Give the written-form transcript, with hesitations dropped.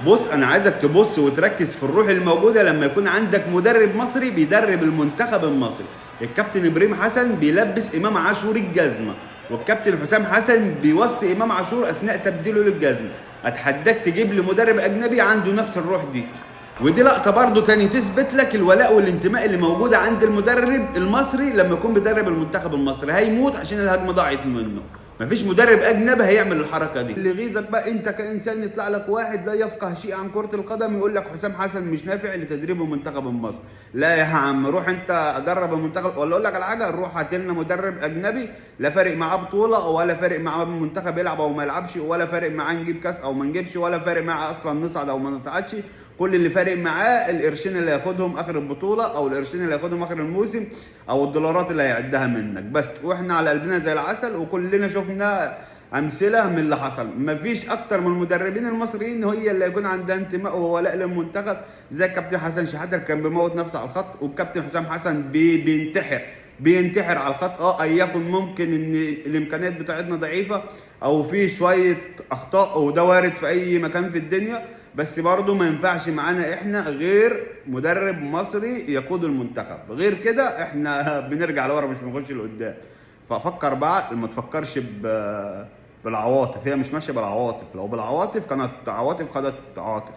بص انا عايزك تبص وتركز في الروح الموجوده لما يكون عندك مدرب مصري بيدرب المنتخب المصري. الكابتن ابراهيم حسن بيلبس امام عاشور الجزمه، والكابتن حسام حسن بيوصي امام عاشور اثناء تبديله للجزمه. اتحداك تجيب لي مدرب اجنبي عنده نفس الروح دي. ودي لقطه برضو تاني تثبت لك الولاء والانتماء اللي موجوده عند المدرب المصري لما يكون بيدرب المنتخب المصري. هيموت عشان الهجمه ضاعت منه. مفيش مدرب اجنبي هيعمل الحركه دي. اللي يغيظك بقى انت كانسان يطلع لك واحد لا يفقه شيء عن كره القدم يقول لك حسام حسن مش نافع لتدريب المنتخب المصري. لا يا عم، روح انت درب المنتخب، ولا اقول لك على حاجه، روح هات لنا مدرب اجنبي لا فارق معاه بطوله ولا فارق معاه المنتخب يلعب او ما يلعبش، ولا فارق معاه نجيب كاس او ما نجيبش، ولا فارق معاه اصلا نصعد او ما نصعدش. كل اللي فارق معاه القرشين اللي هياخدهم اخر البطوله، او القرشين اللي هياخدهم اخر الموسم، او الدولارات اللي هيعدها منك بس. واحنا على قلبنا زي العسل، وكلنا شفنا امثله من اللي حصل. مفيش اكتر من المدربين المصريين هي اللي يكون عندها انتماء وولاء للمنتخب، زي الكابتن حسن شحاته كان بيموت نفسه على الخط، والكابتن حسام حسن بينتحر على الخط. اياكن ممكن ان الامكانيات بتاعتنا ضعيفه او في شويه اخطاء، وده وارد في اي مكان في الدنيا، بس برضه ما ينفعش معانا احنا غير مدرب مصري يقود المنتخب. غير كده احنا بنرجع لورا مش بنخش لقدام. ففكر بقى، ما تفكرش بالعواطف. هي مش ماشيه بالعواطف، لو بالعواطف كانت عواطف خدت عاطف.